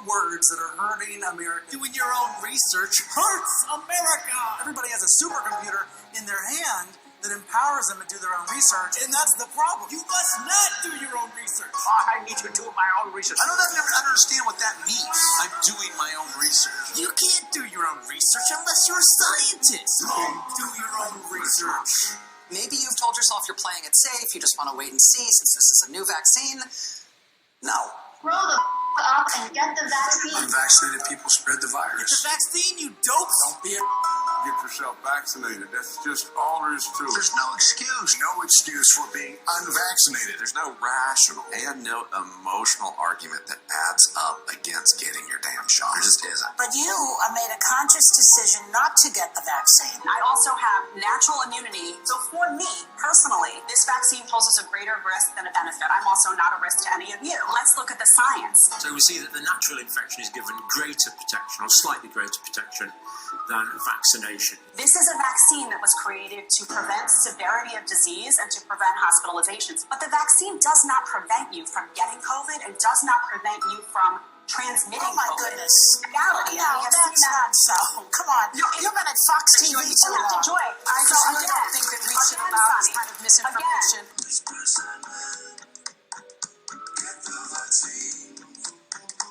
words that are hurting America. Doing your own research hurts America. Everybody has a supercomputer in their hand that empowers them to do their own research, and that's the problem. You must not do your own research. I need to do my own research. I don't understand what that means. I'm doing my own research. You can't do your own research unless you're a scientist. Do your own research. Maybe you've told yourself you're playing it safe, you just want to wait and see since this is a new vaccine. No. Grow the up and get the vaccine. Unvaccinated people spread the virus. Get the vaccine, you dopes. Don't be a Get yourself vaccinated. That's just all there is to it. There's no excuse. No excuse for being unvaccinated. There's no rational and no emotional argument that adds up against getting your damn shot. There just isn't. But you made a conscious decision not to get the vaccine. I also have natural immunity. So for me, personally, this vaccine poses a greater risk than a benefit. I'm also not a risk to any of you. Let's look at the science. So we see that the natural infection is given greater protection or slightly greater protection than vaccination. This is a vaccine that was created to prevent severity of disease and to prevent hospitalizations. But the vaccine does not prevent you from getting COVID and does not prevent you from transmitting Oh my COVID. goodness. Reality. No, that's not so. Come on. You've been at Fox TV too long. Joy. I don't think that we should allow this kind of misinformation. Get the vaccine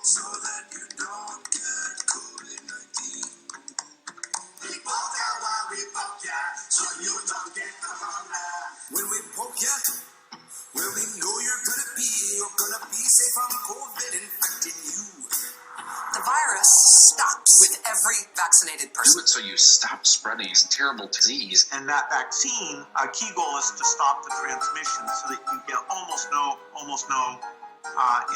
so that you don't get COVID-19. We poke ya while we poke ya, so you don't get corona. When we poke ya, well we know you're gonna be safe from COVID infecting you. The virus stops with every vaccinated person. Do it so you stop spreading this terrible disease. And that vaccine, a key goal is to stop the transmission so that you get almost no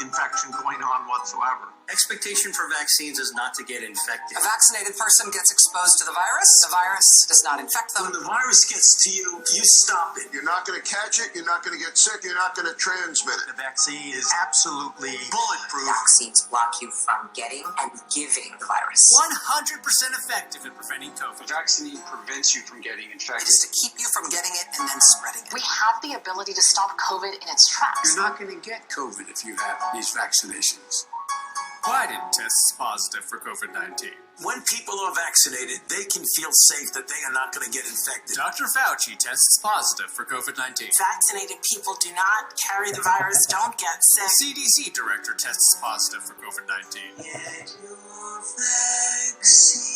infection going on whatsoever. Expectation for vaccines is not to get infected. A vaccinated person gets exposed to the virus does not infect them. When the virus gets to you, you stop it. You're not going to catch it. You're not going to get sick. You're not going to transmit it. The vaccine is absolutely bulletproof. Vaccines block you from getting and giving the virus. 100% effective in preventing COVID. The vaccine prevents you from getting It infected. is to keep you from getting it and then spreading it. We have the ability to stop COVID in its tracks. You're not going to get COVID if you have these vaccinations. Biden tests positive for COVID-19. When people are vaccinated, they can feel safe that they are not going to get infected. Dr. Fauci tests positive for COVID-19. Vaccinated people do not carry the virus, don't get sick. CDC director tests positive for COVID-19. Get your vaccine.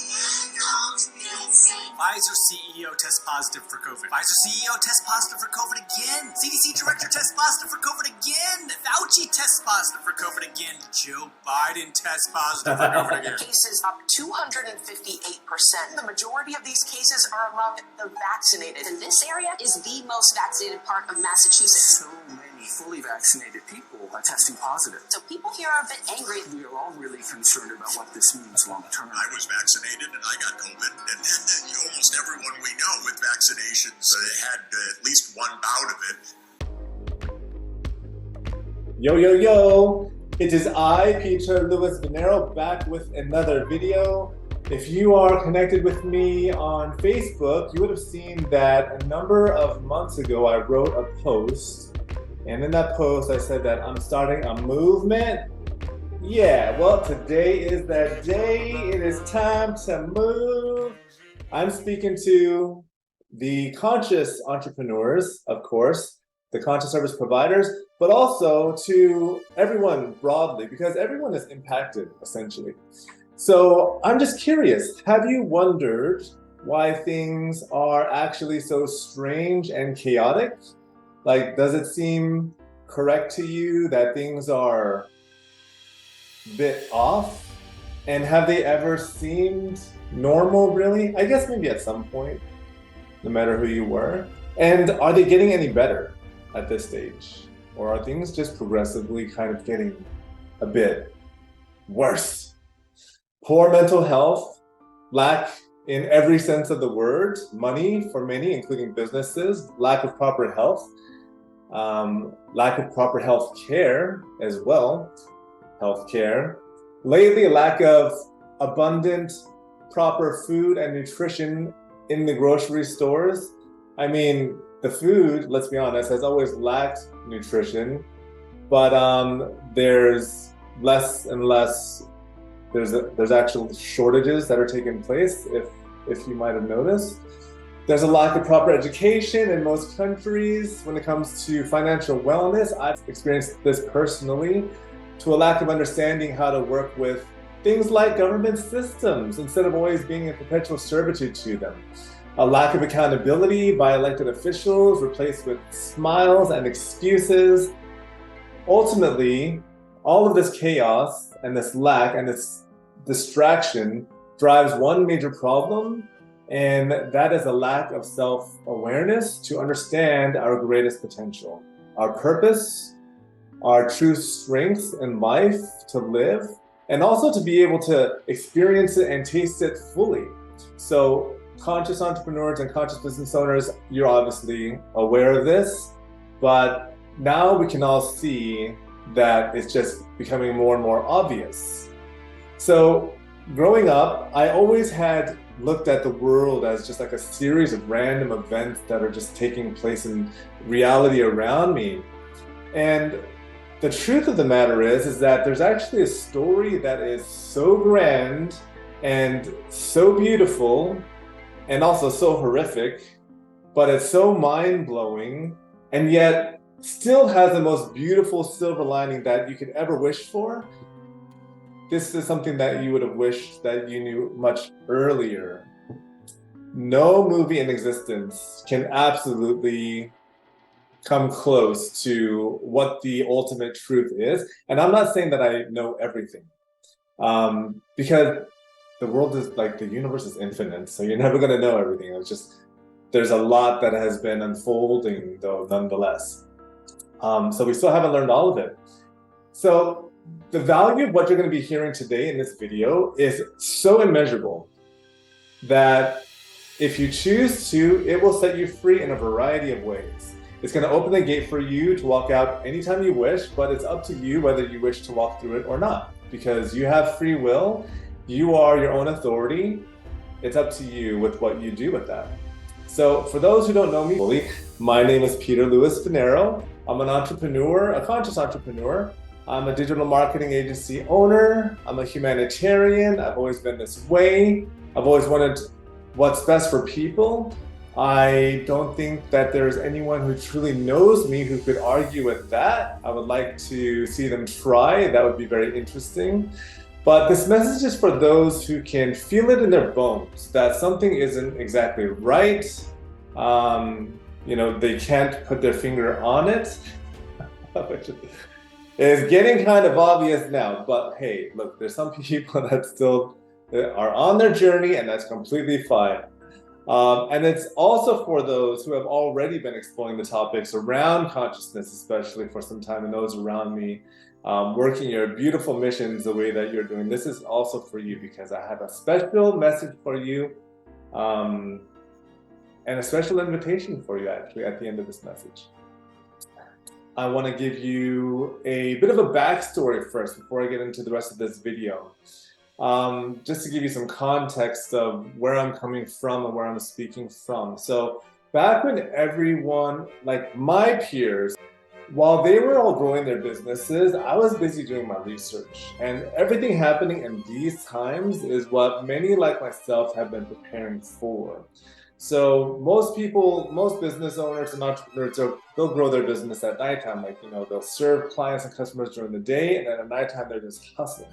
Pfizer CEO tests positive for COVID. Pfizer CEO tests positive for COVID again. CDC director tests positive for COVID again. Fauci tests positive for COVID again. Joe Biden tests positive for COVID again. Cases up 258%. The majority of these cases are among the vaccinated. And this area is the most vaccinated part of Massachusetts. So many fully vaccinated people are testing positive. So people here are a bit angry. We are all really concerned about what this means long term. I was vaccinated and I got COVID, and almost everyone we know with vaccinations had at least one bout of it. Yo, yo, yo! It is I, Metro-Goldwyn-Mayer, back with another video. If you are connected with me on Facebook, you would have seen that a number of months ago I wrote a post, and in that post I said that I'm starting a movement. Yeah, well, today is that day. It is time to move. I'm speaking to the conscious entrepreneurs, of course, the conscious service providers, but also to everyone broadly, because everyone is impacted, essentially. So I'm just curious, have you wondered why things are actually so strange and chaotic? Like, does it seem correct to you that things are a bit off? And have they ever seemed normal, really? I guess maybe at some point, no matter who you were. And are they getting any better at this stage? Or are things just progressively kind of getting a bit worse? Poor mental health, lack in every sense of the word, money for many, including businesses, lack of proper health, lack of proper health care as well, lately lack of abundant, proper food and nutrition in the grocery stores. I mean, the food, let's be honest, has always lacked nutrition, but there's less and less there's actual shortages that are taking place, if you might have noticed. There's a lack of proper education in most countries when it comes to financial wellness. I've experienced this personally, to a lack of understanding how to work with things like government systems instead of always being in perpetual servitude to them. A lack of accountability by elected officials replaced with smiles and excuses. Ultimately, all of this chaos and this lack and this distraction drives one major problem, and that is a lack of self-awareness to understand our greatest potential, our purpose, our true strengths in life to live, and also to be able to experience it and taste it fully. So conscious entrepreneurs and conscious business owners, you're obviously aware of this, but now we can all see that it's just becoming more and more obvious. So growing up, I always had looked at the world as just like a series of random events that are just taking place in reality around me. And the truth of the matter is that there's actually a story that is so grand and so beautiful and also so horrific, but it's so mind-blowing, and yet still has the most beautiful silver lining that you could ever wish for. This is something that you would have wished that you knew much earlier. No movie in existence can absolutely come close to what the ultimate truth is. And I'm not saying that I know everything, because the world is like, the universe is infinite, so you're never going to know everything. It's just, there's a lot that has been unfolding though, nonetheless. So we still haven't learned all of it. So the value of what you're going to be hearing today in this video is so immeasurable that if you choose to, it will set you free in a variety of ways. It's going to open the gate for you to walk out anytime you wish, but it's up to you whether you wish to walk through it or not, because you have free will. You are your own authority. It's up to you with what you do with that. So for those who don't know me fully, my name is Peter Louis Finero. I'm an entrepreneur, a conscious entrepreneur. I'm a digital marketing agency owner. I'm a humanitarian. I've always been this way. I've always wanted what's best for people. I don't think that there's anyone who truly knows me who could argue with that. I would like to see them try. That would be very interesting. But this message is for those who can feel it in their bones that something isn't exactly right. They can't put their finger on it. It's getting kind of obvious now, but hey, look, there's some people that still are on their journey, and that's completely fine. And it's also for those who have already been exploring the topics around consciousness, especially for some time, and those around me, working your beautiful missions the way that you're doing. This is also for you, because I have a special message for you, and a special invitation for you actually at the end of this message. I want to give you a bit of a backstory first before I get into the rest of this video. Just to give you some context of where I'm coming from and where I'm speaking from. So back when everyone, like my peers, while they were all growing their businesses, I was busy doing my research. And everything happening in these times is what many like myself have been preparing for. So most people, most business owners and entrepreneurs, they'll grow their business at nighttime. They'll serve clients and customers during the day, and then at nighttime, they're just hustling.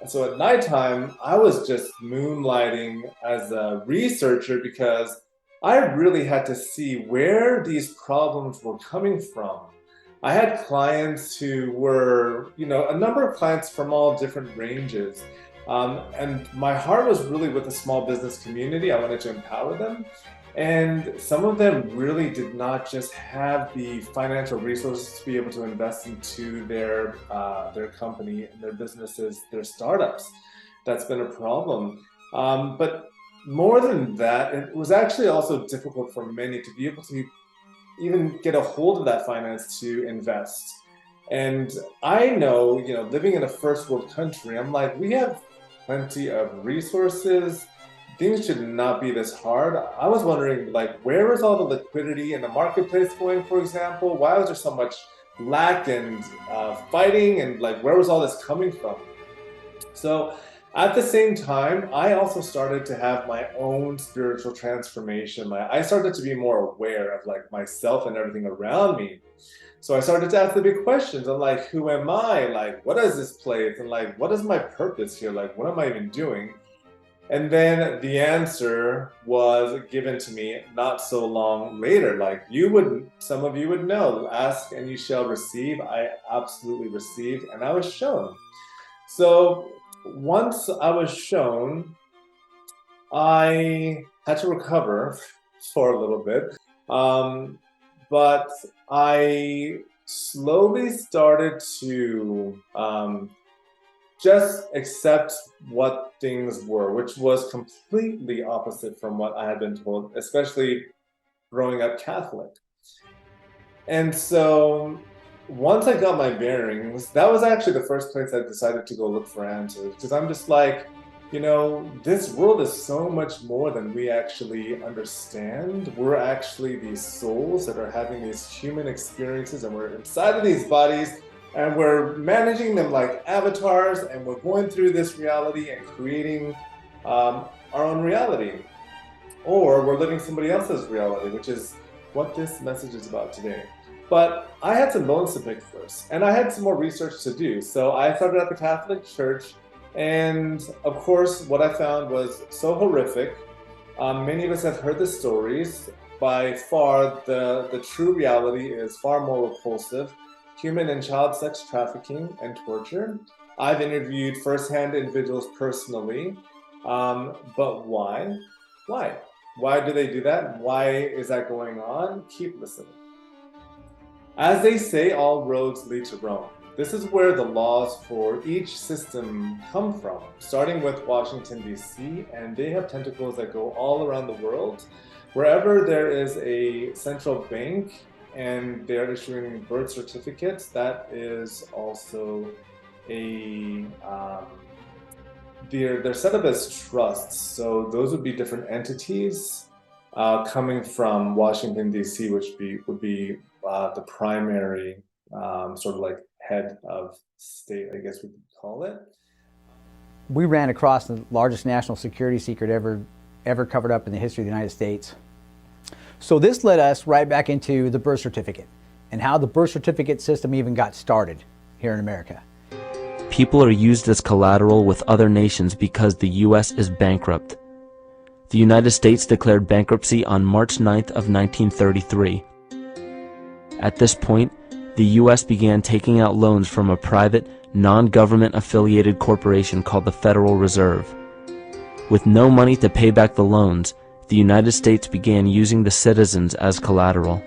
And so at nighttime, I was just moonlighting as a researcher, because I really had to see where these problems were coming from. I had clients who were, a number of clients from all different ranges. And my heart was really with the small business community. I wanted to empower them. And some of them really did not just have the financial resources to be able to invest into their company and their businesses, their startups. That's been a problem. But more than that, it was actually also difficult for many to be able to even get a hold of that finance to invest. And I know, living in a first world country, I'm like, we have plenty of resources. Things should not be this hard. I was wondering, where is all the liquidity in the marketplace going, for example? Why was there so much lack and fighting, and where was all this coming from? So At the same time, I also started to have my own spiritual transformation. I started to be more aware of like myself and everything around me. So I started to ask the big questions of like, who am I? Like, what is this place? And like, what is my purpose here? Like, what am I even doing? And then the answer was given to me not so long later. Like some of you would know, ask and you shall receive. I absolutely received and I was shown. So once I was shown, I had to recover for a little bit. But I slowly started to just accept what things were, which was completely opposite from what I had been told, especially growing up Catholic. And so once I got my bearings, that was actually the first place I decided to go look for answers, because I'm just like, you know, this world is so much more than we actually understand. We're actually these souls that are having these human experiences, and we're inside of these bodies, and we're managing them like avatars, and we're going through this reality and creating our own reality. Or we're living somebody else's reality, which is what this message is about today. But I had some bones to pick first, and I had some more research to do. So I started at the Catholic Church, and of course, what I found was so horrific. Many of us have heard the stories. By far, the true reality is far more repulsive. Human and child sex trafficking and torture. I've interviewed firsthand individuals personally, but why? Why? Why do they do that? Why is that going on? Keep listening. As they say, all roads lead to Rome. This is where the laws for each system come from, starting with Washington, D.C., and they have tentacles that go all around the world. Wherever there is a central bank and they're issuing birth certificates, that is also they're set up as trusts. So those would be different entities coming from Washington, D.C., which would be the primary sort of like head of state, I guess we could call it. We ran across the largest national security secret ever covered up in the history of the United States. So this led us right back into the birth certificate and how the birth certificate system even got started here in America. People are used as collateral with other nations because the U.S. is bankrupt. The United States declared bankruptcy on March 9th of 1933. At this point, the U.S. began taking out loans from a private, non-government affiliated corporation called the Federal Reserve. With no money to pay back the loans, the United States began using the citizens as collateral.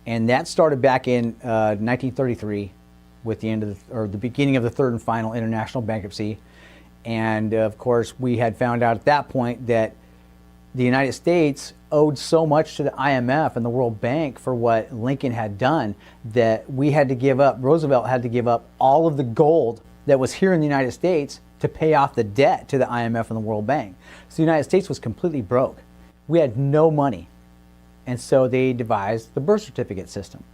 And that started back in 1933 with the beginning of the third and final international bankruptcy. And of course, we had found out at that point that the United States owed so much to the IMF and the World Bank for what Lincoln had done that we had to give up, Roosevelt had to give up all of the gold that was here in the United States to pay off the debt to the IMF and the World Bank. So the United States was completely broke. We had no money. And so they devised the birth certificate system,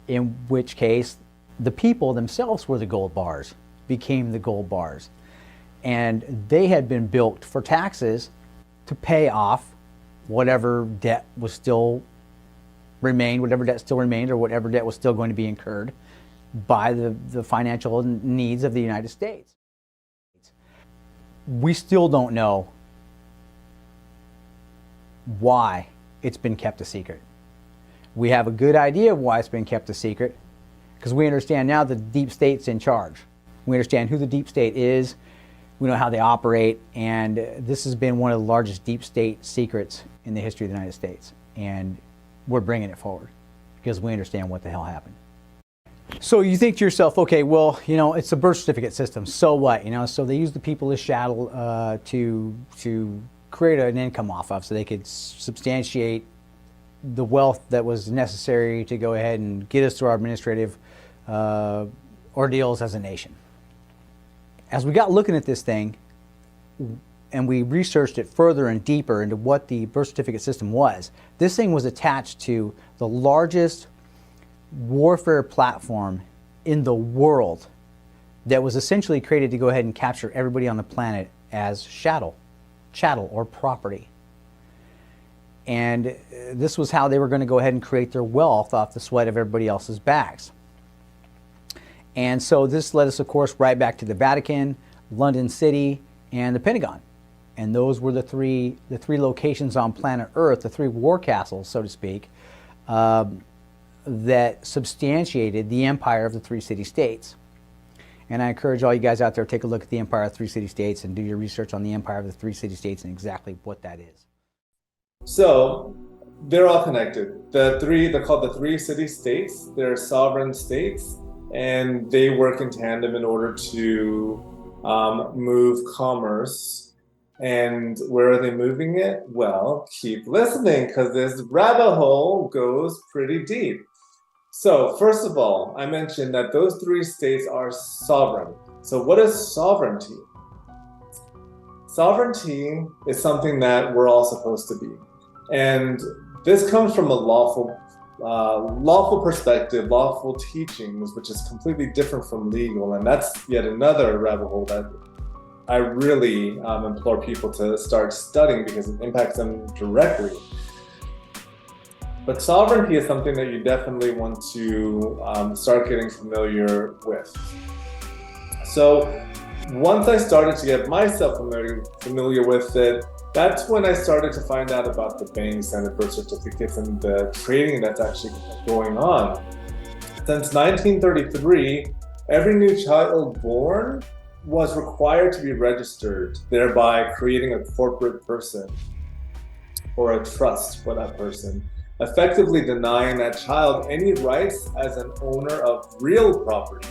in which case the people themselves were the gold bars, became the gold bars. And they had been built for taxes to pay off whatever debt was still remained, whatever debt still remained, or whatever debt was still going to be incurred by the financial needs of the United States. We still don't know why it's been kept a secret. We have a good idea of why it's been kept a secret because we understand now the deep state's in charge. We understand who the deep state is, we know how they operate, and this has been one of the largest deep state secrets in the history of the United States. And we're bringing it forward because we understand what the hell happened. So you think to yourself, okay, well, you know, it's a birth certificate system, so what? You know, so they use the people as chattel to create an income off of so they could substantiate the wealth that was necessary to go ahead and get us through our administrative ordeals as a nation. As we got looking at this thing and we researched it further and deeper into what the birth certificate system was, this thing was attached to the largest warfare platform in the world that was essentially created to go ahead and capture everybody on the planet as chattel or property. And this was how they were going to go ahead and create their wealth off the sweat of everybody else's backs. And so this led us, of course, right back to the Vatican, London City, and the Pentagon. And those were the three locations on planet Earth, the three war castles, so to speak, that substantiated the empire of the three city-states. And I encourage all you guys out there to take a look at the empire of the three city-states and do your research on the empire of the three city-states and exactly what that is. So they're all connected. They're called the three city-states. They're sovereign states, and they work in tandem in order to move commerce. And where are they moving it? Well, keep listening, because this rabbit hole goes pretty deep. So first of all, I mentioned that those three states are sovereign. So what is sovereignty? Sovereignty is something that we're all supposed to be. And this comes from a lawful perspective, lawful teachings, which is completely different from legal. And that's yet another rabbit hole that I really implore people to start studying because it impacts them directly. But sovereignty is something that you definitely want to start getting familiar with. So once I started to get myself familiar with it, that's when I started to find out about the banks and the birth certificates and the trading that's actually going on. Since 1933, every new child born was required to be registered, thereby creating a corporate person or a trust for that person, effectively denying that child any rights as an owner of real property.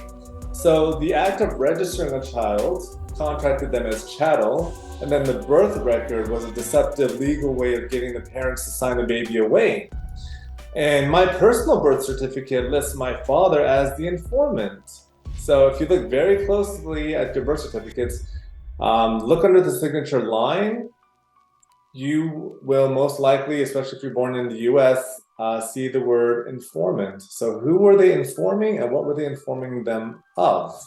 So the act of registering a child contracted them as chattel, and then the birth record was a deceptive legal way of getting the parents to sign the baby away. And my personal birth certificate lists my father as the informant. So if you look very closely at your birth certificates, look under the signature line, you will most likely, especially if you're born in the US, see the word informant. So who were they informing and what were they informing them of?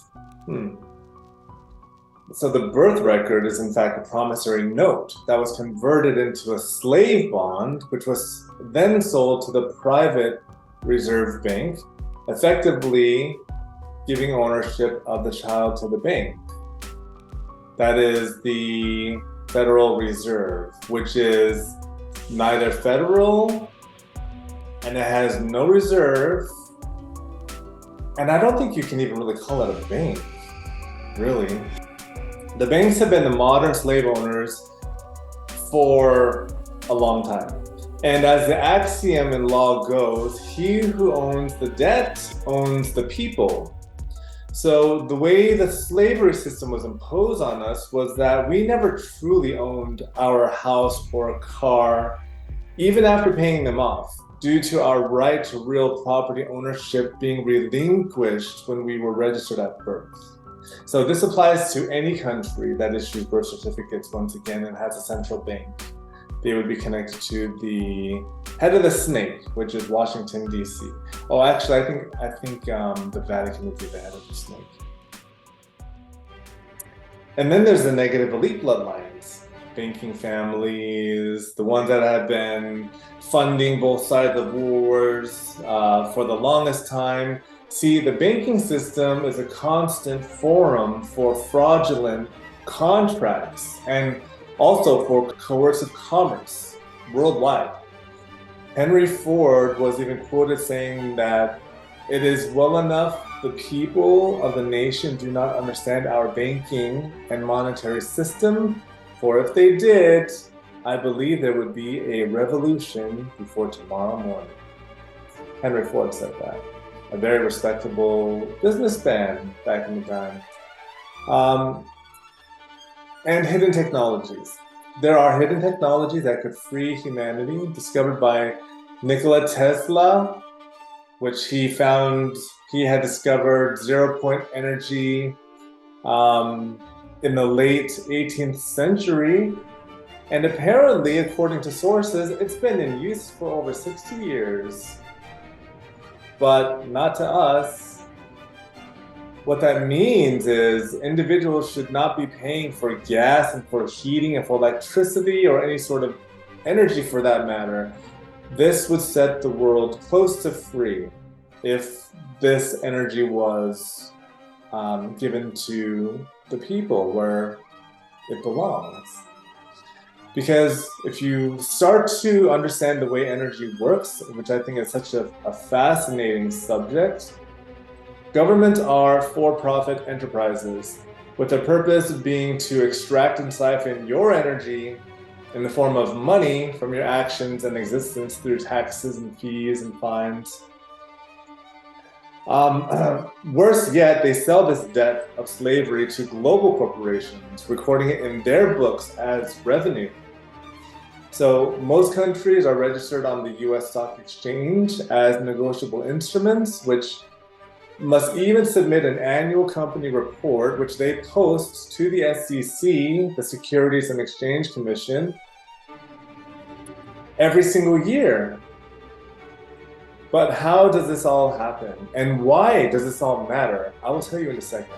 So the birth record is in fact a promissory note that was converted into a slave bond, which was then sold to the private reserve bank, effectively giving ownership of the child to the bank. That is the Federal Reserve, which is neither federal and it has no reserve. And I don't think you can even really call it a bank, really. The banks have been the modern slave owners for a long time. And as the axiom in law goes, he who owns the debt owns the people. So the way the slavery system was imposed on us was that we never truly owned our house or a car, even after paying them off, due to our right to real property ownership being relinquished when we were registered at birth. So this applies to any country that issues birth certificates once again and has a central bank. They would be connected to the head of the snake, which is Washington, D.C. Oh, actually, I think the Vatican would be the head of the snake. And then there's the negative elite bloodlines, banking families, the ones that have been funding both sides of wars for the longest time. See, the banking system is a constant forum for fraudulent contracts and also for coercive commerce worldwide. Henry Ford was even quoted saying that it is well enough the people of the nation do not understand our banking and monetary system, for if they did, I believe there would be a revolution before tomorrow morning. Henry Ford said that. A very respectable businessman back in the time. And hidden technologies. There are hidden technologies that could free humanity, discovered by Nikola Tesla, which he had discovered zero-point energy in the late 18th century. And apparently, according to sources, it's been in use for over 60 years. But not to us. What that means is individuals should not be paying for gas and for heating and for electricity or any sort of energy for that matter. This would set the world close to free if this energy was given to the people where it belongs. Because if you start to understand the way energy works, which I think is such a fascinating subject, governments are for-profit enterprises with the purpose being to extract and siphon your energy in the form of money from your actions and existence through taxes and fees and fines. Worse yet, they sell this debt of slavery to global corporations, recording it in their books as revenue. So most countries are registered on the US Stock Exchange as negotiable instruments, which must even submit an annual company report, which they post to the SEC, the Securities and Exchange Commission, every single year. But how does this all happen? And why does this all matter? I will tell you in a second.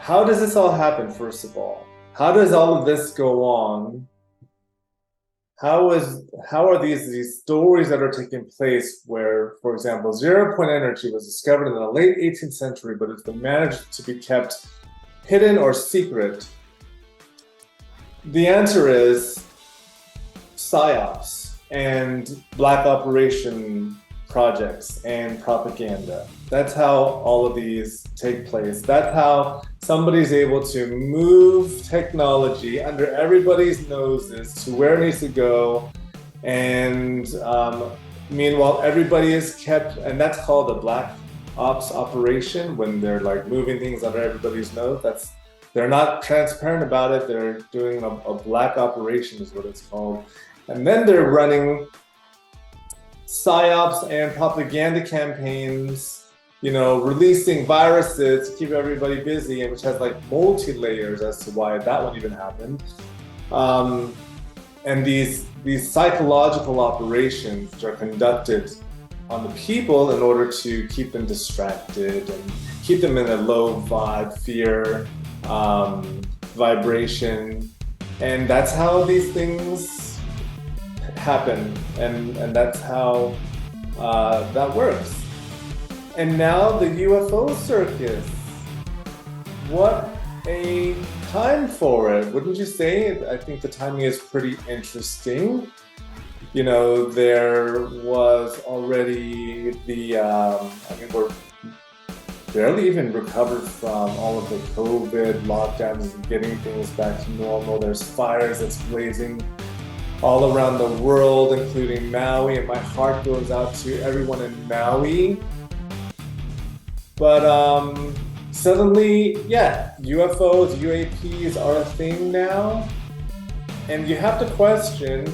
How does this all happen, first of all? How does all of this go on? How are these stories that are taking place where, for example, zero-point energy was discovered in the late 18th century, but it's been managed to be kept hidden or secret? The answer is PSYOPs and black operation projects and propaganda. That's how all of these take place. That's how somebody's able to move technology under everybody's noses to where it needs to go. And meanwhile, everybody is kept, and that's called a black ops operation, when they're like moving things under everybody's nose. They're not transparent about it. They're doing a black operation is what it's called. And then they're running PSYOPs and propaganda campaigns, you know, releasing viruses to keep everybody busy, and which has like multi-layers as to why that one even happened. And these psychological operations which are conducted on the people in order to keep them distracted and keep them in a low vibe, fear, vibration. And that's how these things happen, and that's how that works. And now the UFO circus. What a time for it, wouldn't you say? I think the timing is pretty interesting. You know, there was already we're barely even recovered from all of the COVID lockdowns and getting things back to normal. There's fires that's blazing all around the world, including Maui, and my heart goes out to everyone in Maui. But suddenly, yeah, UFOs, UAPs are a thing now. And you have to question,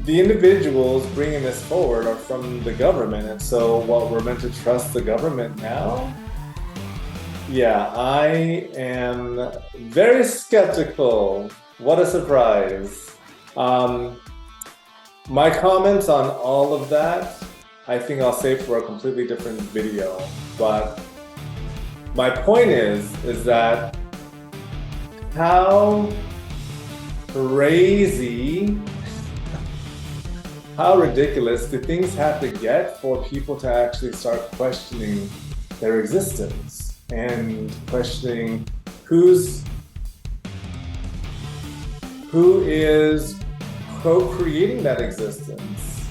the individuals bringing this forward are from the government, and so what, we're meant to trust the government now? Yeah, I am very skeptical. What a surprise. My comments on all of that, I think I'll save for a completely different video. But my point is that how crazy, how ridiculous do things have to get for people to actually start questioning their existence and questioning who is co-creating that existence.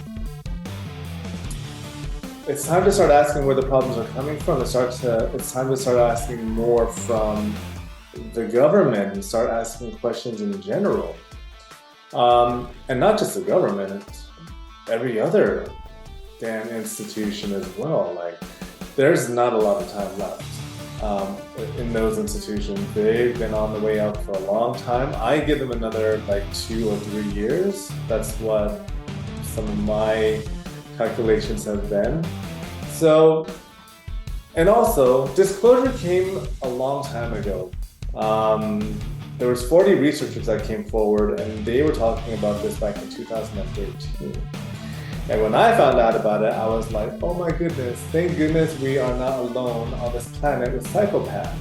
It's time to start asking where the problems are coming from. It's time to start asking more from the government and start asking questions in general. And not just the government, every other damn institution as well. Like, there's not a lot of time left in those institutions. They've been on the way out for a long time. I give them another like 2 or 3 years. That's what some of my calculations have been. So, and also, disclosure came a long time ago. There was 40 researchers that came forward, and they were talking about this back in 2013. And when I found out about it, I was like, oh my goodness, thank goodness we are not alone on this planet with psychopaths.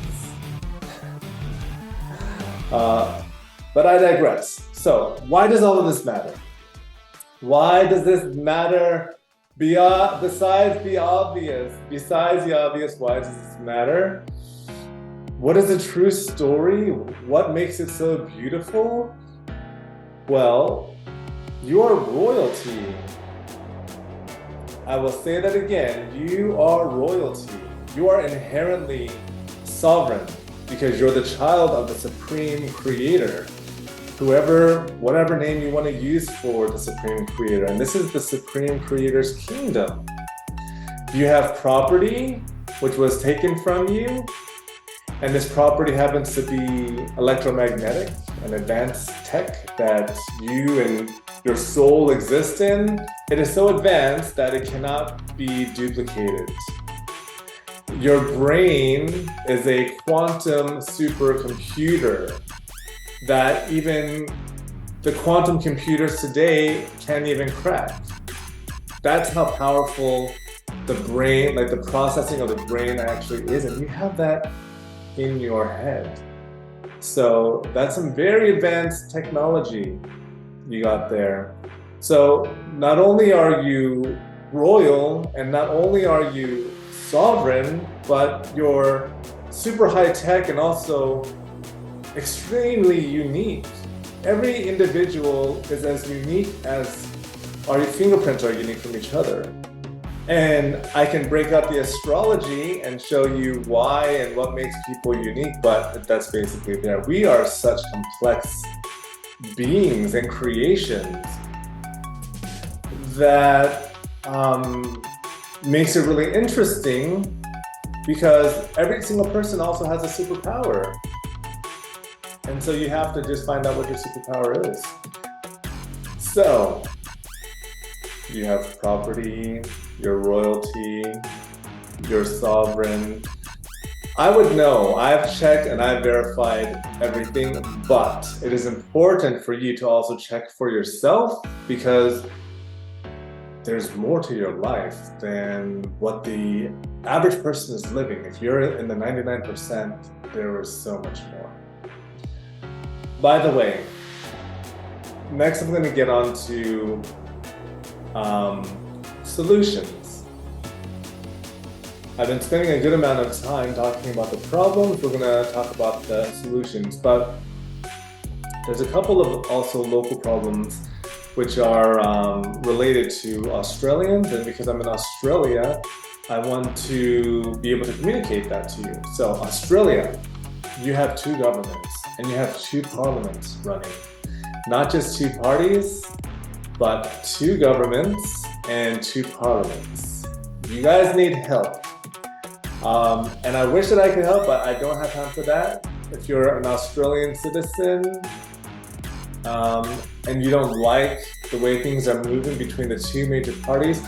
But I digress. So, why does all of this matter? Why does this matter besides the obvious? Besides the obvious, why does this matter? What is a true story? What makes it so beautiful? Well, you are royalty. I will say that again. You are royalty. You are inherently sovereign because you're the child of the Supreme Creator. Whatever name you want to use for the Supreme Creator. And this is the Supreme Creator's kingdom. You have property, which was taken from you. And this property happens to be electromagnetic, an advanced tech that you and your soul exist in. It is so advanced that it cannot be duplicated. Your brain is a quantum supercomputer that even the quantum computers today can't even crack. That's how powerful the brain, like the processing of the brain actually is, and you have that in your head. So that's some very advanced technology you got there. So not only are you royal and not only are you sovereign, but you're super high tech and also extremely unique. Every individual is as unique as our fingerprints are unique from each other. And I can break out the astrology and show you why and what makes people unique, but that's basically there. We are such complex beings and creations that makes it really interesting because every single person also has a superpower. And so you have to just find out what your superpower is. So, you have property, your royalty, your sovereign. I would know, I've checked and I've verified everything, but it is important for you to also check for yourself because there's more to your life than what the average person is living. If you're in the 99%, there is so much more. By the way, next I'm going to get on to solutions. I've been spending a good amount of time talking about the problems. We're going to talk about the solutions, but there's a couple of also local problems which are related to Australians, and because I'm in Australia, I want to be able to communicate that to you. So Australia, you have two governments and you have two parliaments running. Not just two parties, but two governments and two parliaments. You guys need help. And I wish that I could help, but I don't have time for that. If you're an Australian citizen and you don't like the way things are moving between the two major parties,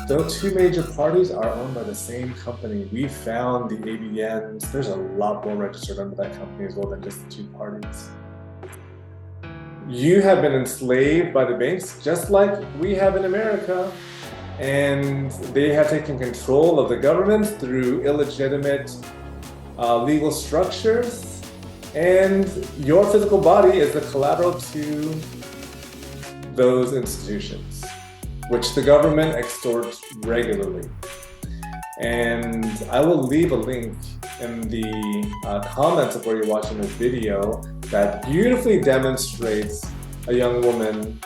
those two major parties are owned by the same company. We found the ABNs. There's a lot more registered under that company as well than just the two parties. You have been enslaved by the banks just like we have in America, and they have taken control of the government through illegitimate legal structures, and your physical body is the collateral to those institutions, which the government extorts regularly. And I will leave a link in the comments of where you're watching this video that beautifully demonstrates a young woman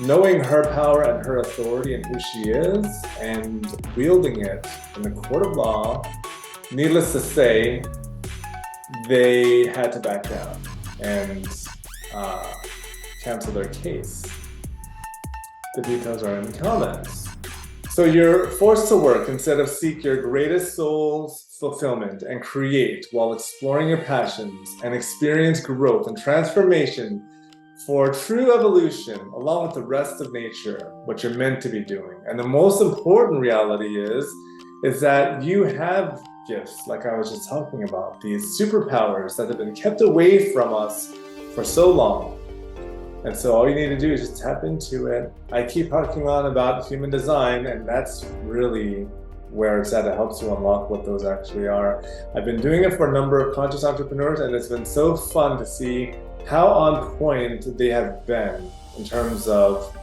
knowing her power and her authority and who she is and wielding it in the court of law. Needless to say, they had to back down and cancel their case. The details are in the comments. So you're forced to work instead of seek your greatest soul's fulfillment and create while exploring your passions and experience growth and transformation for true evolution along with the rest of nature, what you're meant to be doing. And the most important reality is that you have gifts, like I was just talking about, these superpowers that have been kept away from us for so long. And so all you need to do is just tap into it. I keep harking on about human design, and that's really where it's at. It helps you unlock what those actually are. I've been doing it for a number of conscious entrepreneurs, and it's been so fun to see how on point they have been in terms of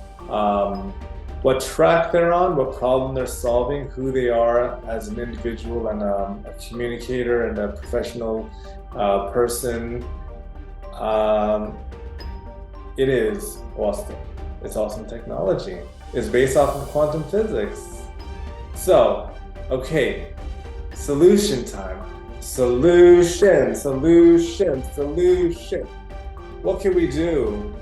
what track they're on, what problem they're solving, who they are as an individual and a communicator and a professional person. It is awesome. It's awesome technology. It's based off of quantum physics. So, okay, solution time. Solution. What can we do?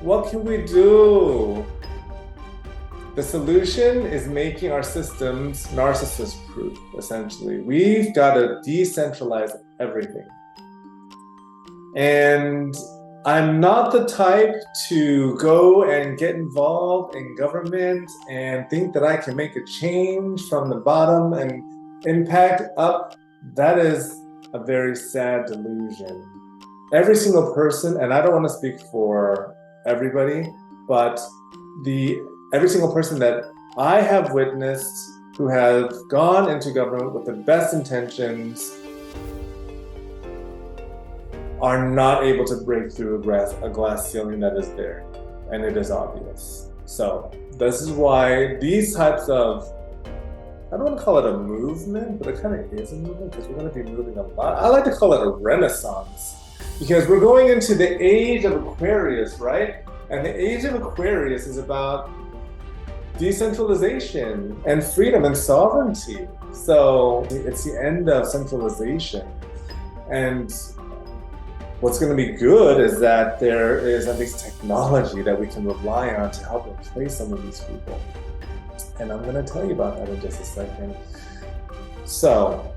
The solution is making our systems narcissist-proof, essentially. We've got to decentralize everything. And I'm not the type to go and get involved in government and think that I can make a change from the bottom and impact up. That is a very sad delusion. Every single person, and I don't want to speak for everybody, but every single person that I have witnessed who have gone into government with the best intentions are not able to break through a glass ceiling that is there, and it is obvious. So this is why these types of, I don't want to call it a movement, but it kind of is a movement because we're going to be moving a lot. I like to call it a renaissance because we're going into the age of Aquarius, right? And the age of Aquarius is about decentralization and freedom and sovereignty. So it's the end of centralization. And what's going to be good is that there is at least technology that we can rely on to help replace some of these people. And I'm going to tell you about that in just a second. So,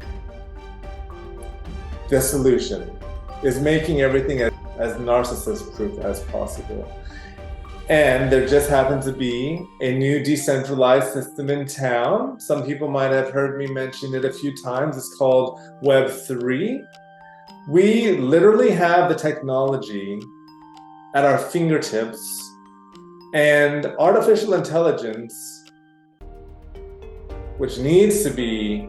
the solution is making everything as narcissist-proof as possible. And there just happens to be a new decentralized system in town. Some people might have heard me mention it a few times. It's called Web3. We literally have the technology at our fingertips, and artificial intelligence, which needs to be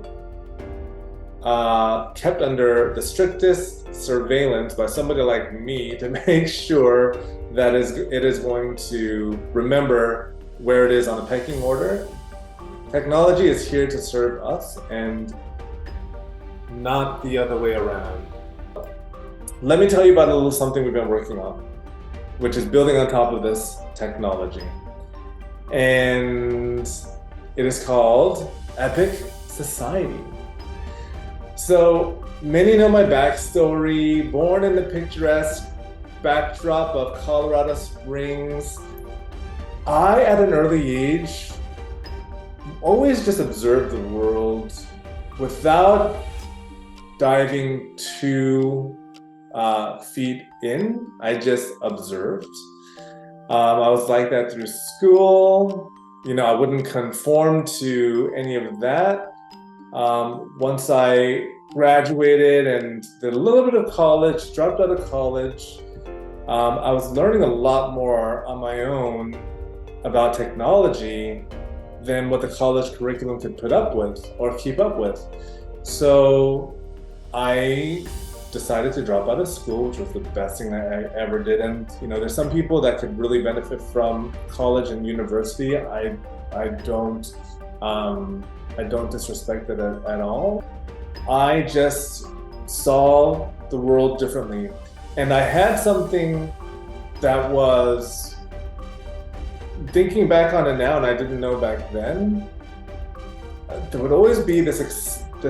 kept under the strictest surveillance by somebody like me to make sure that it is going to remember where it is on the pecking order. Technology is here to serve us and not the other way around. Let me tell you about a little something we've been working on, which is building on top of this technology. And it is called EPIQ Society. So many know my backstory, born in the picturesque backdrop of Colorado Springs. I, at an early age, always just observed the world without diving too feet in. I just observed. I was like that through school. I wouldn't conform to any of that. Once I graduated and did a little bit of college, dropped out of college, I was learning a lot more on my own about technology than what the college curriculum could put up with or keep up with. So I decided to drop out of school, which was the best thing that I ever did. And there's some people that could really benefit from college and university. I don't disrespect it at all. I just saw the world differently. And I had something that was, thinking back on it now, and I didn't know back then, there would always be this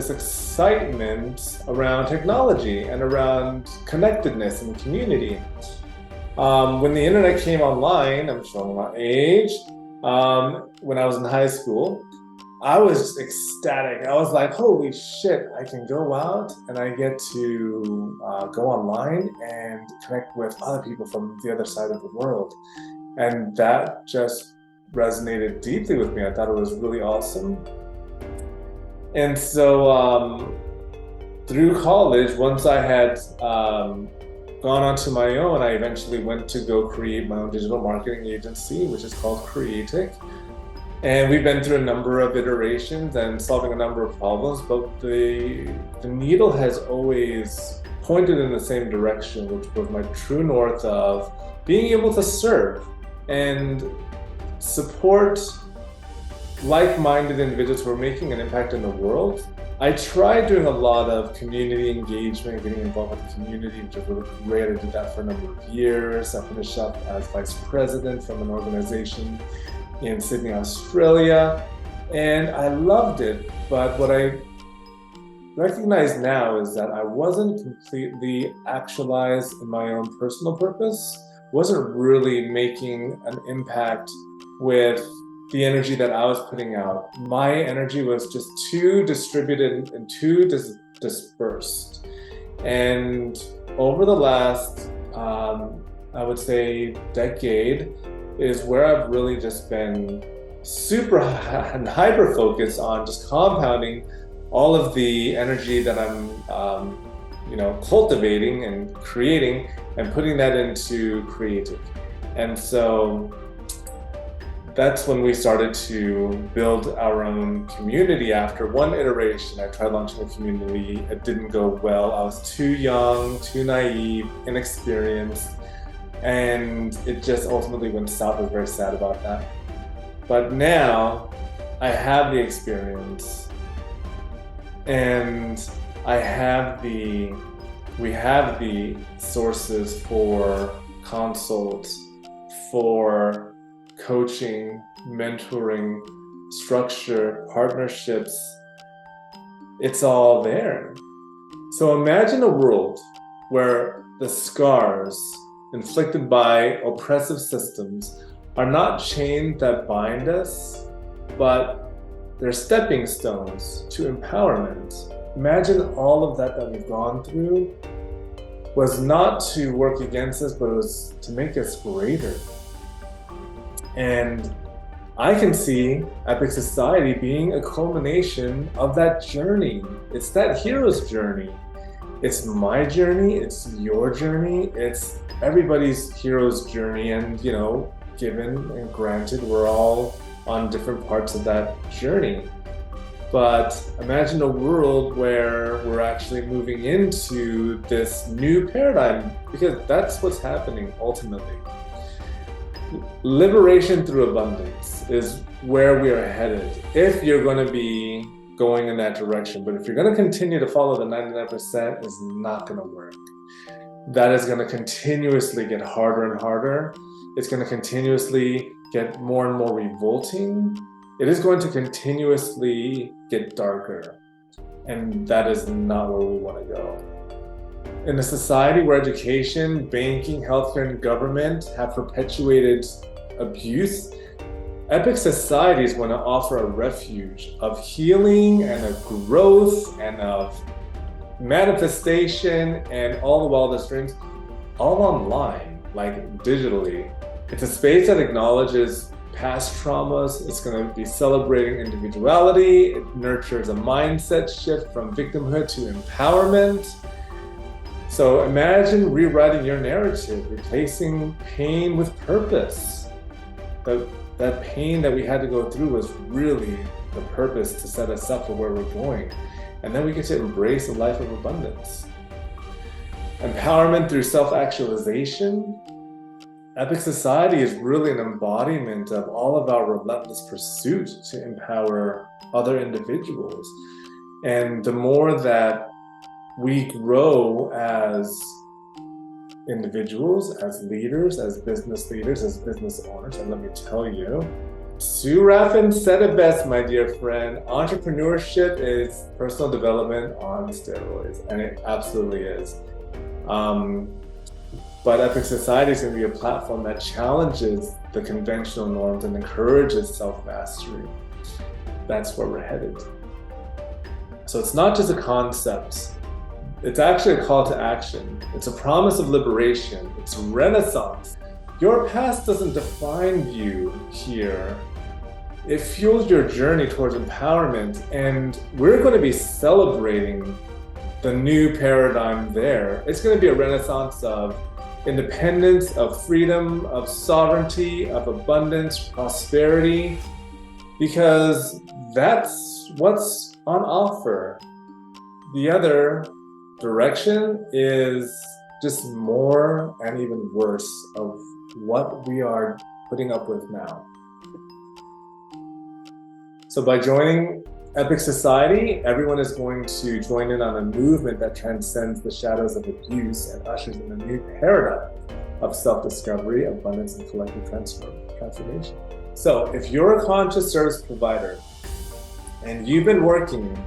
excitement around technology and around connectedness and community. When the internet came online, I'm showing my age, when I was in high school, I was just ecstatic. I was like, holy shit, I can go out and I get to go online and connect with other people from the other side of the world. And that just resonated deeply with me. I thought it was really awesome. And so through college, once I had gone on to my own, I eventually went to go create my own digital marketing agency, which is called Creatic. And we've been through a number of iterations and solving a number of problems, but the needle has always pointed in the same direction, which was my true north of being able to serve and support like-minded individuals who are making an impact in the world. I tried doing a lot of community engagement, getting involved with the community, which was really great. I did that for a number of years. I finished up as vice president from an organization in Sydney, Australia, and I loved it. But what I recognize now is that I wasn't completely actualized in my own personal purpose, wasn't really making an impact with the energy that I was putting out. My energy was just too distributed and too dispersed. And over the last, I would say, decade, is where I've really just been super and hyper focused on just compounding all of the energy that I'm, cultivating and creating and putting that into Creative. And so that's when we started to build our own community. After one iteration, I tried launching a community. It didn't go well. I was too young, too naive, inexperienced, and it just ultimately went south. I was very sad about that. But now I have the experience, and we have the sources for consults, for coaching, mentoring, structure, partnerships. It's all there. So imagine a world where the scars inflicted by oppressive systems are not chains that bind us, but they're stepping stones to empowerment. Imagine all of that we've gone through was not to work against us, but it was to make us greater. And I can see EPIQ Society being a culmination of that journey. It's that hero's journey. It's my journey, it's your journey, it's everybody's hero's journey. And, given and granted, we're all on different parts of that journey. But imagine a world where we're actually moving into this new paradigm, because that's what's happening ultimately. Liberation through abundance is where we are headed, if you're going to be going in that direction. But if you're going to continue to follow the 99%, it's not going to work. That is going to continuously get harder and harder. It's going to continuously get more and more revolting. It is going to continuously get darker. And that is not where we want to go. In a society where education, banking, healthcare, and government have perpetuated abuse, EPIQ Society is going to offer a refuge of healing and of growth and of manifestation and all the wildest dreams, all online, like digitally. It's a space that acknowledges past traumas. It's going to be celebrating individuality. It nurtures a mindset shift from victimhood to empowerment. So imagine rewriting your narrative, replacing pain with purpose. That pain that we had to go through was really the purpose to set us up for where we're going. And then we get to embrace a life of abundance. Empowerment through self-actualization. EPIQ Society is really an embodiment of all of our relentless pursuit to empower other individuals. And the more that we grow as individuals, as leaders, as business owners, and let me tell you, Sue Raffin said it best, my dear friend. Entrepreneurship is personal development on steroids, and it absolutely is. But EPIQ Society is going to be a platform that challenges the conventional norms and encourages self-mastery. That's where we're headed. So it's not just a concept. It's actually a call to action. It's a promise of liberation. It's renaissance. Your past doesn't define you here. It fuels your journey towards empowerment, and we're going to be celebrating the new paradigm there. It's going to be a renaissance of independence, of freedom, of sovereignty, of abundance, prosperity, because that's what's on offer. The other direction is just more and even worse of what we are putting up with now. So by joining EPIQ Society, everyone is going to join in on a movement that transcends the shadows of abuse and ushers in a new paradigm of self-discovery, abundance, and collective transformation. So if you're a conscious service provider and you've been working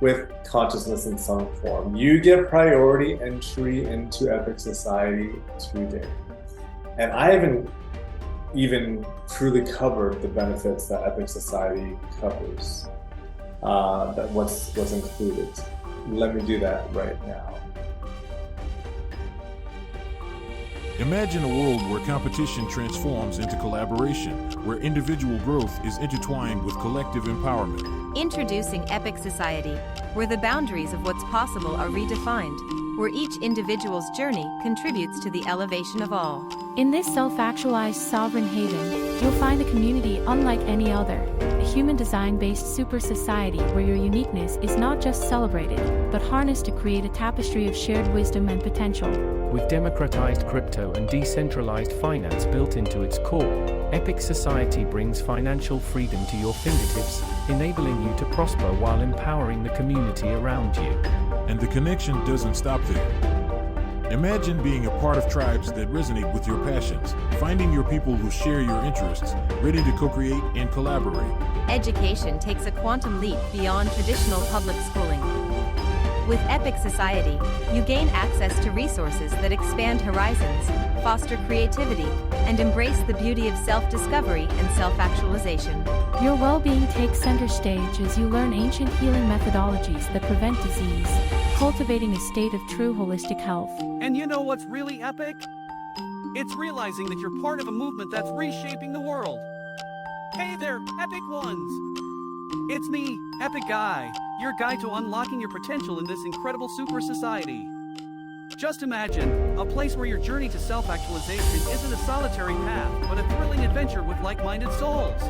with consciousness in some form, you get priority entry into EPIQ Society today. And I haven't even truly covered the benefits that EPIQ Society covers. That what's included. Let me do that right now. Imagine a world where competition transforms into collaboration, where individual growth is intertwined with collective empowerment. Introducing EPIQ Society, where the boundaries of what's possible are redefined, where each individual's journey contributes to the elevation of all. In this self-actualized sovereign haven, you'll find a community unlike any other, a human design-based super society where your uniqueness is not just celebrated, but harnessed to create a tapestry of shared wisdom and potential. With democratized crypto and decentralized finance built into its core, EPIQ Society brings financial freedom to your fingertips, enabling you to prosper while empowering the community around you. And the connection doesn't stop there. Imagine being a part of tribes that resonate with your passions, finding your people who share your interests, ready to co-create and collaborate. Education takes a quantum leap beyond traditional public schooling. With EPIQ Society, you gain access to resources that expand horizons, foster creativity, and embrace the beauty of self-discovery and self-actualization. Your well-being takes center stage as you learn ancient healing methodologies that prevent disease, cultivating a state of true holistic health. And you know what's really epic? It's realizing that you're part of a movement that's reshaping the world. Hey there, Epic Ones! It's me, Epic Guy, your guide to unlocking your potential in this incredible super society. Just imagine, a place where your journey to self-actualization isn't a solitary path, but a thrilling adventure with like-minded souls.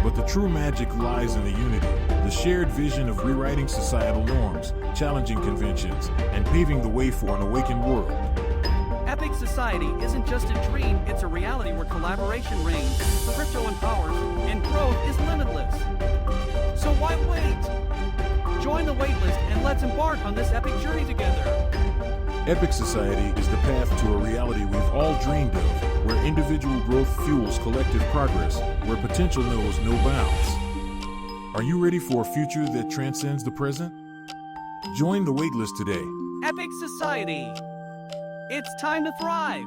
But the true magic lies in the unity, the shared vision of rewriting societal norms, challenging conventions, and paving the way for an awakened world. EPIQ Society isn't just a dream, it's a reality where collaboration reigns, crypto empowers, and growth is limitless. So why wait? Join the waitlist and let's embark on this epic journey together. EPIQ Society is the path to a reality we've all dreamed of, where individual growth fuels collective progress, where potential knows no bounds. Are you ready for a future that transcends the present? Join the waitlist today. EPIQ Society. It's time to thrive.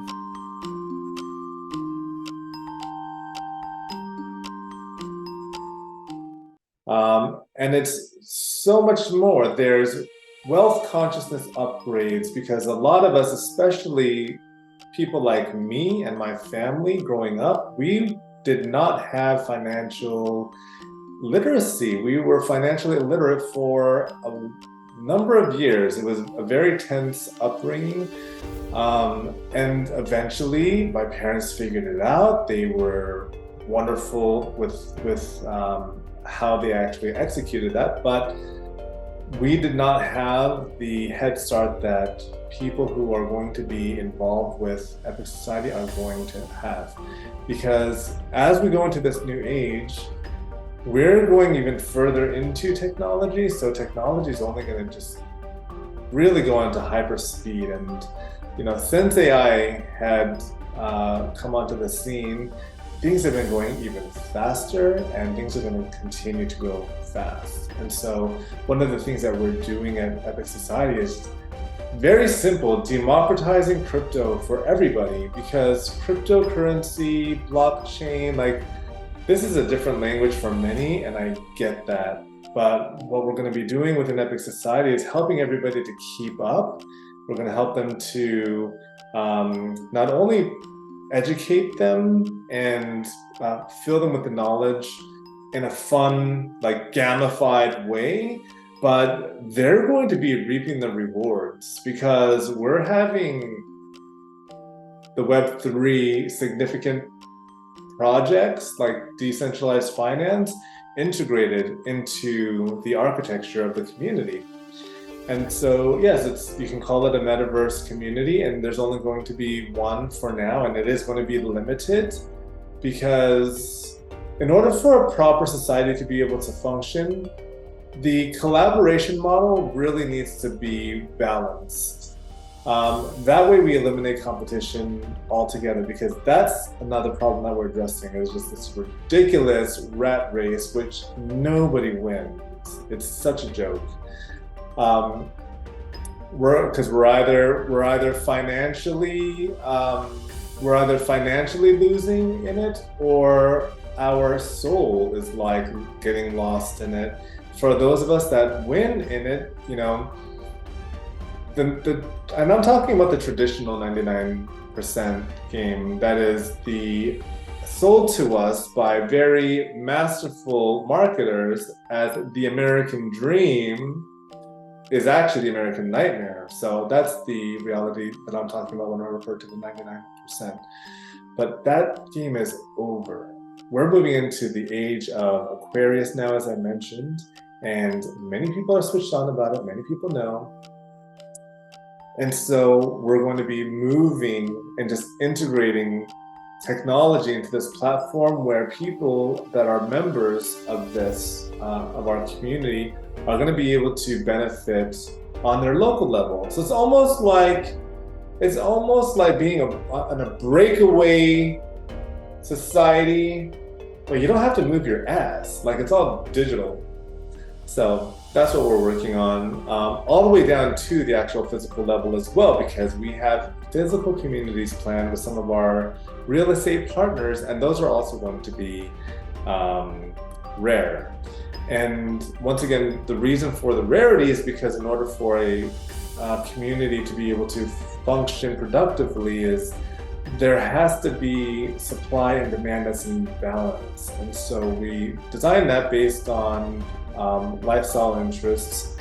And it's so much more. There's wealth consciousness upgrades because a lot of us, especially people like me and my family growing up, we did not have financial literacy. We were financially illiterate for a number of years. It was a very tense upbringing. And eventually my parents figured it out. They were wonderful with how they actually executed that, but we did not have the head start that people who are going to be involved with EPIQ Society are going to have. Because as we go into this new age, we're going even further into technology, so technology is only going to just really go into hyper speed. And since AI had come onto the scene, things have been going even faster, and things are going to continue to go fast. And so one of the things that we're doing at EPIQ Society is very simple, democratizing crypto for everybody, because cryptocurrency, blockchain, this is a different language for many, and I get that. But what we're going to be doing within EPIQ Society is helping everybody to keep up. We're going to help them to not only educate them and fill them with the knowledge in a fun, gamified way, but they're going to be reaping the rewards because we're having the Web3 significant projects like decentralized finance integrated into the architecture of the community. And so, yes, you can call it a metaverse community, and there's only going to be one for now, and it is going to be limited because in order for a proper society to be able to function, the collaboration model really needs to be balanced. That way we eliminate competition altogether, because that's another problem that we're addressing, is just this ridiculous rat race which nobody wins. It's such a joke. We're either financially losing in it, or our soul is like getting lost in it. For those of us that win in it, you know, and I'm talking about the traditional 99% game that is sold to us by very masterful marketers as the American dream is actually the American nightmare. So that's the reality that I'm talking about when I refer to the 99%. But that game is over. We're moving into the age of Aquarius now, as I mentioned, and many people are switched on about it, many people know. And so we're going to be moving and just integrating technology into this platform where people that are members of this, of our community, are going to be able to benefit on their local level. So it's almost like being in a breakaway society where you don't have to move your ass. Like, it's all digital. So that's what we're working on, all the way down to the actual physical level as well, because we have physical communities planned with some of our real estate partners, and those are also going to be rare. And once again, the reason for the rarity is because in order for a community to be able to function productively, is there has to be supply and demand that's in balance. And so we designed that based on lifestyle interests,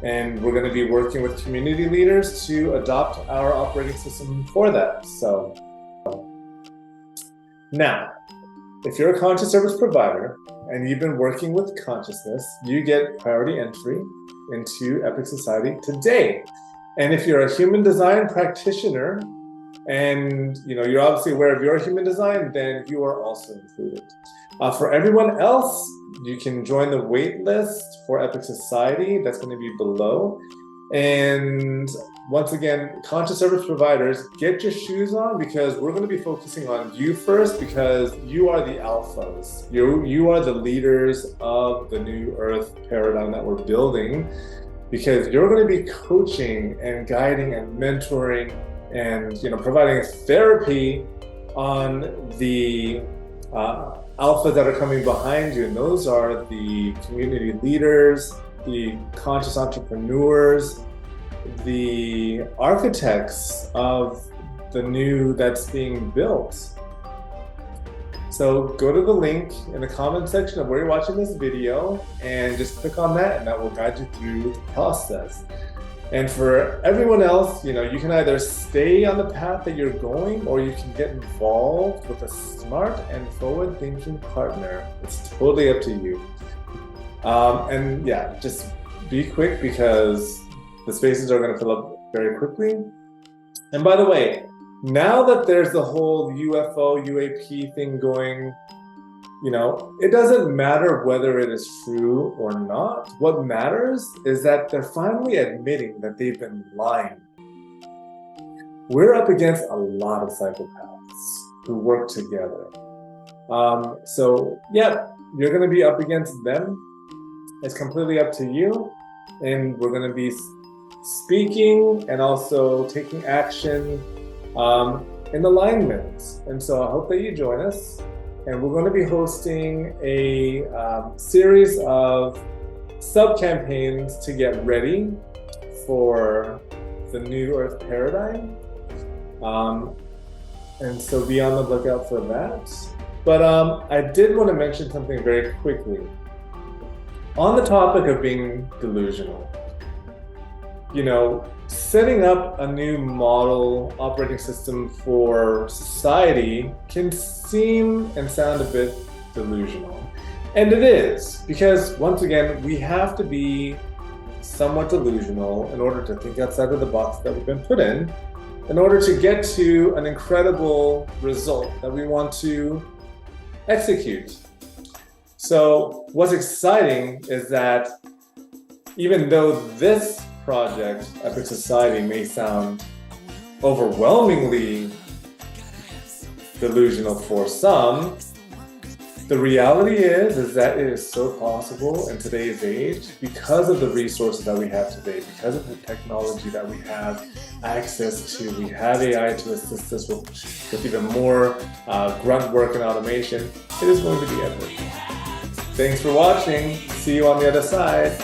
and we're going to be working with community leaders to adopt our operating system for that. So now, if you're a conscious service provider and you've been working with consciousness, you get priority entry into EPIQ Society today. And if you're a human design practitioner and you're obviously aware of your human design, then you are also included. For everyone else, you can join the wait list for EPIQ Society. That's going to be below. And once again, conscious service providers, get your shoes on, because we're going to be focusing on you first, because you are the alphas. You are the leaders of the new earth paradigm that we're building, because you're going to be coaching and guiding and mentoring and providing therapy on the alphas that are coming behind you. And those are the community leaders, the conscious entrepreneurs, the architects of the new that's being built. So go to the link in the comment section of where you're watching this video and just click on that, and that will guide you through the process. And for everyone else, you can either stay on the path that you're going, or you can get involved with a smart and forward-thinking partner. It's totally up to you. And yeah, just be quick, because the spaces are going to fill up very quickly. And by the way, now that there's the whole UFO, UAP thing going, it doesn't matter whether it is true or not. What matters is that they're finally admitting that they've been lying. We're up against a lot of psychopaths who work together. So yeah, you're going to be up against them. It's completely up to you. And we're going to be speaking and also taking action in alignment. And so I hope that you join us. And we're going to be hosting a series of sub-campaigns to get ready for the new Earth paradigm. And so be on the lookout for that. But I did want to mention something very quickly. On the topic of being delusional, setting up a new model operating system for society can seem and sound a bit delusional. And it is, because once again, we have to be somewhat delusional in order to think outside of the box that we've been put in order to get to an incredible result that we want to execute. So what's exciting is that even though this project, Epic Society, may sound overwhelmingly delusional for some, the reality is that it is so possible in today's age because of the resources that we have today, because of the technology that we have access to. We have AI to assist us with even more grunt work and automation. It is going to be epic. Thanks for watching. See you on the other side.